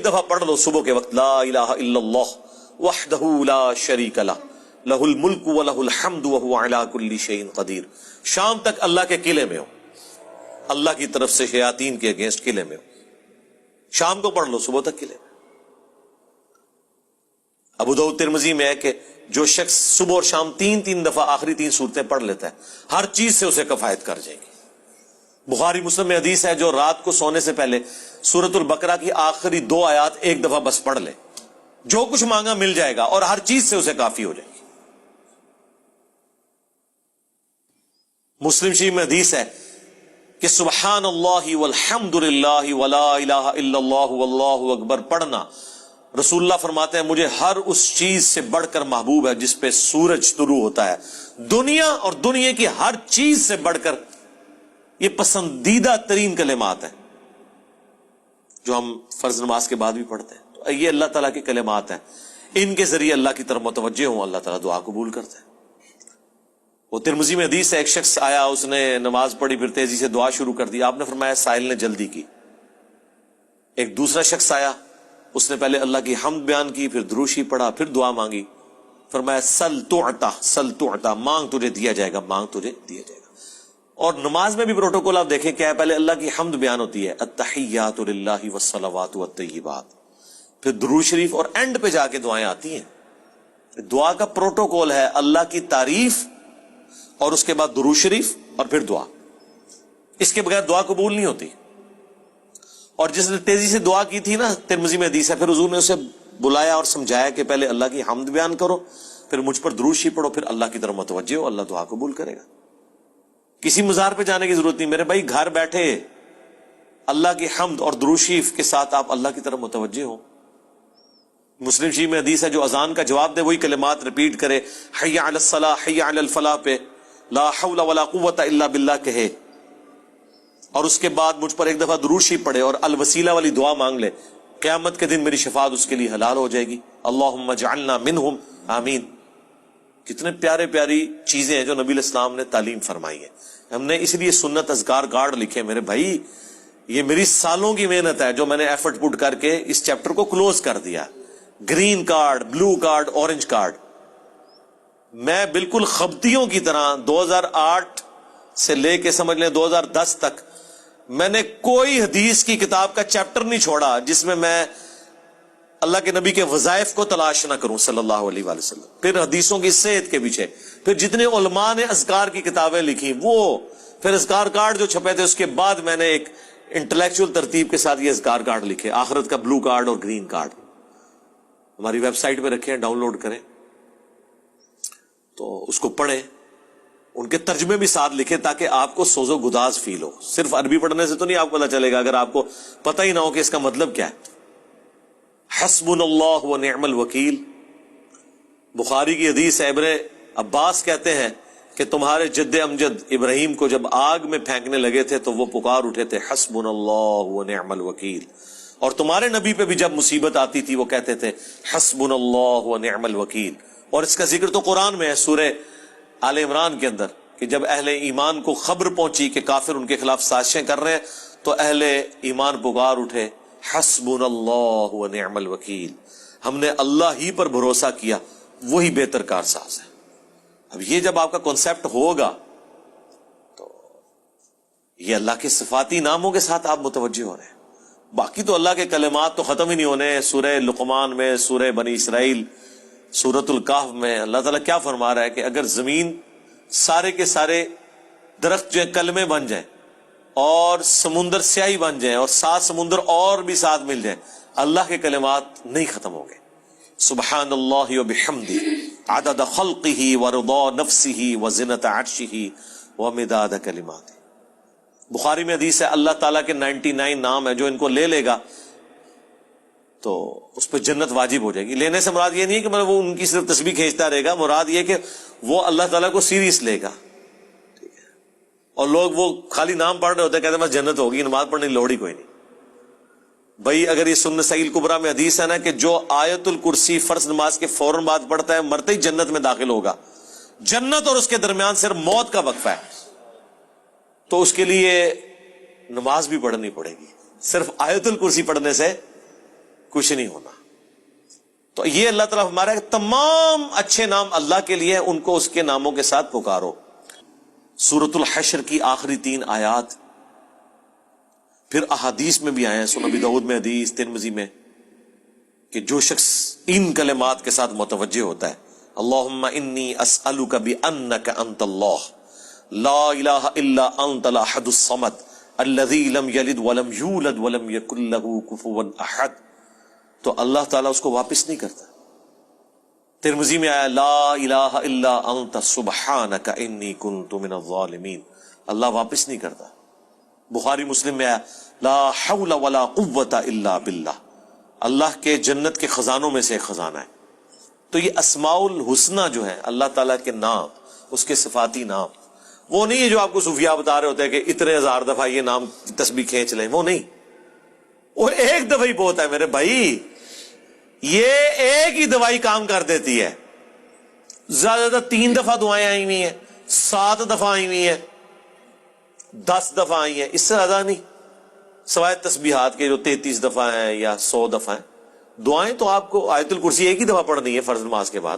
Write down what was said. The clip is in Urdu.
دفعہ پڑھ لو صبح کے وقت، لا الہ الا اللہ وحدہ لا شریک لہ لہ الملک ولہ الحمد وہو علی کل شیء قدیر. شام تک اللہ کے قلعے میں ہو، اللہ کی طرف سے شیاطین کے اگینسٹ قلعے میں ہو. شام کو پڑھ لو، صبح تک قلعے میں. ابو داؤد ترمذی میں ہے کہ جو شخص صبح اور شام تین دفعہ آخری 3 صورتیں پڑھ لیتا ہے، ہر چیز سے اسے کفایت کر جائے گی. بخاری مسلم میں حدیث ہے جو رات کو سونے سے پہلے سورۃ البقرہ کی آخری 2 آیات ایک دفعہ بس پڑھ لے، جو کچھ مانگا مل جائے گا اور ہر چیز سے اسے کافی ہو جائے گی. مسلم شریف میں حدیث ہے کہ سبحان اللہ والحمد للہ ولا الہ الا اللہ واللہ اکبر پڑھنا، رسول اللہ فرماتے ہیں مجھے ہر اس چیز سے بڑھ کر محبوب ہے جس پہ سورج طلوع ہوتا ہے. دنیا اور دنیا کی ہر چیز سے بڑھ کر یہ پسندیدہ ترین کلمات ہیں جو ہم فرض نماز کے بعد بھی پڑھتے ہیں. تو یہ اللہ تعالیٰ کے کلمات ہیں، ان کے ذریعے اللہ کی طرف متوجہ ہوں، اللہ تعالیٰ دعا قبول کرتے ہیں. وہ ترمذی میں حدیث ہے، ایک شخص آیا، اس نے نماز پڑھی، پھر تیزی سے دعا شروع کر دی. آپ نے فرمایا سائل نے جلدی کی. ایک دوسرا شخص آیا، اس نے پہلے اللہ کی حمد بیان کی، پھر دروشی پڑھا، پھر دعا مانگی. فرمایا سل تعطا، سل تعطا، مانگ تجھے دیا جائے گا، مانگ تجھے دیا جائے گا. اور نماز میں بھی پروٹوکول آپ دیکھیں کیا ہے، پہلے اللہ کی حمد بیان ہوتی ہے، التحیات للہ والصلوات والطیبات، پھر درود شریف، اور اینڈ پہ جا کے دعائیں آتی ہیں. دعا کا پروٹوکول ہے اللہ کی تعریف اور اس کے بعد درود شریف اور پھر دعا. اس کے بغیر دعا قبول نہیں ہوتی. اور جس نے تیزی سے دعا کی تھی نا، ترمذی میں حدیث ہے، پھر حضور نے اسے بلایا اور سمجھایا کہ پہلے اللہ کی حمد بیان کرو، پھر مجھ پر درود شریف پڑھو، پھر اللہ کی طرف متوجہ ہو، اللہ دعا قبول کرے گا. کسی مزار پہ جانے کی ضرورت نہیں میرے بھائی، گھر بیٹھے اللہ کی حمد اور درود شریف کے ساتھ آپ اللہ کی طرف متوجہ ہو. مسلم شریف میں حدیث ہے جو اذان کا جواب دے وہی کلمات ریپیٹ کرے، حی علی الصلاح حی علی الفلاح پہ لا حول ولا قوت الا باللہ کہے، اور اس کے بعد مجھ پر ایک دفعہ درود شریف پڑھے اور الوسیلہ والی دعا مانگ لے، قیامت کے دن میری شفاعت اس کے لیے حلال ہو جائے گی. اللہم اجعلنا منہم، آمین. کتنے پیارے پیاری چیزیں ہیں جو نبی علیہ السلام نے تعلیم فرمائی ہے. ہم نے اس لیے سنت اذکار کارڈ لکھے میرے بھائی، یہ میری سالوں کی محنت ہے جو میں نے ایفرٹ پٹ کر کے اس چیپٹر کو کلوز کر دیا. Green card, blue card, orange card. میں بالکل خبتیوں کی طرح 2008 سے لے کے سمجھ لیں 2010 تک میں نے کوئی حدیث کی کتاب کا چیپٹر نہیں چھوڑا جس میں اللہ کے نبی کے وظائف کو تلاش نہ کروں صلی اللہ علیہ وآلہ وسلم. پھر حدیثوں کی صحت کے پیچھے، پھر جتنے علماء نے اذکار کی کتابیں لکھی وہ، پھر اذکار کارڈ جو چھپے تھے، اس کے بعد میں نے ایک انٹلیکچوئل ترتیب کے ساتھ یہ اذکار کارڈ لکھے، آخرت کا بلو کارڈ اور گرین کارڈ. ہماری ویب سائٹ پہ رکھے ہیں، ڈاؤن لوڈ کریں تو اس کو پڑھیں. ان کے ترجمے بھی ساتھ لکھیں تاکہ آپ کو سوز و گداز فیل ہو. صرف عربی پڑھنے سے تو نہیں آپ کو پتہ چلے گا اگر آپ کو پتہ ہی نہ ہو کہ اس کا مطلب کیا ہے. حسبنا اللہ و نعم الوکیل. بخاری کی حدیث ہے، ابن عباس کہتے ہیں کہ تمہارے جد امجد ابراہیم کو جب آگ میں پھینکنے لگے تھے تو وہ پکار اٹھے تھے حسبنا اللہ و نعم الوکیل. اور تمہارے نبی پہ بھی جب مصیبت آتی تھی وہ کہتے تھے حسبنا اللہ و نعم الوکیل. اور اس کا ذکر تو قرآن میں ہے سورہ آل عمران کے اندر کہ جب اہل ایمان کو خبر پہنچی کہ کافر ان کے خلاف سازشیں کر رہے ہیں تو اہل ایمان پکار اٹھے حسبنا اللہ و نعم الوکیل. ہم نے اللہ ہی پر بھروسہ کیا، وہی بہتر کارساز ہے. اب یہ جب آپ کا کنسپٹ ہوگا تو یہ اللہ کے صفاتی ناموں کے ساتھ آپ متوجہ ہو رہے ہیں. باقی تو اللہ کے کلمات تو ختم ہی نہیں ہونے. سورہ لقمان میں، سورہ بنی اسرائیل، سورۃ الکہف میں اللہ تعالیٰ کیا فرما رہا ہے کہ اگر زمین سارے کے سارے درخت جو ہیں کلمے بن جائیں اور سمندر سیاہی بن جائیں اور 7 سمندر اور بھی ساتھ مل جائیں، اللہ کے کلمات نہیں ختم ہوں گے. سبحان اللہ و بحمدہ عدد خلقہ ورضا نفسہ وزنۃ عرشہ ومداد کلماتہ. بخاری میں حدیث ہے اللہ تعالیٰ کے 99 نام ہیں جو ان کو لے لے گا تو اس پہ جنت واجب ہو جائے گی. لینے سے مراد یہ نہیں ہے کہ وہ ان کی صرف تسبیح کھینچتا رہے گا، مراد یہ کہ وہ اللہ تعالیٰ کو سیریس لے گا. ٹھیک ہے. اور لوگ وہ خالی نام پڑھ رہے ہوتے ہیں، کہتے ہیں بس جنت ہوگی، نماز پڑھنے کی لوڑ ہی کوئی نہیں. بھائی اگر یہ سنن سعید کبریٰ میں حدیث ہے نا کہ جو آیت الکرسی فرض نماز کے فوراً بعد پڑھتا ہے مرتے ہی جنت میں داخل ہوگا. جنت اور اس کے درمیان صرف موت کا وقفہ ہے، تو اس کے لیے نماز بھی پڑھنی پڑے گی. صرف آیت الکرسی پڑھنے سے کچھ نہیں ہونا. تو یہ اللہ تعالیٰ ہمارا تمام اچھے نام اللہ کے لیے، ان کو اس کے ناموں کے ساتھ پکارو. سورۃ الحشر کی آخری 3 آیات پھر احادیث میں بھی آئے ہیں، سنن ابی داؤد میں حدیث، ترمذی میں، کہ جو شخص ان کلمات کے ساتھ متوجہ ہوتا ہے، اللہم انی اسألک بانک انت اللہ لا الہ الا انت الاحد الصمد الذی لم یلد ولم یولد ولم یکن لہ کفوا احد، تو اللہ تعالیٰ اس کو واپس نہیں کرتا. ترمذی میں آیا لا الہ الا انت سبحانک انی کنت من الظالمین، اللہ واپس نہیں کرتا. بخاری مسلم میں آیا لا حول ولا قوت الا باللہ، اللہ کے جنت کے خزانوں میں سے ایک خزانہ ہے. تو یہ اسماء الحسنہ جو ہے اللہ تعالیٰ کے نام، اس کے صفاتی نام، وہ نہیں ہے جو آپ کو صوفیاء بتا رہے ہوتے ہیں کہ اتنے 1000 دفعہ یہ نام تسبیح کھینچ لیں، وہ نہیں، وہ ایک دفعہ ہی بہت ہے میرے بھائی. یہ ایک ہی دوائی کام کر دیتی ہے. زیادہ زیادہ 3 دفعہ دعائیں آئی ہوئی ہیں، 7 دفعہ آئی ہوئی ہیں، 10 دفعہ آئی ہیں، اس سے زیادہ نہیں، سوائے تسبیحات کے جو 33 دفعہ ہیں یا 100 دفعہ ہیں. دعائیں تو آپ کو آیت الکرسی ایک ہی دفعہ پڑھنی ہے فرض نماز کے بعد.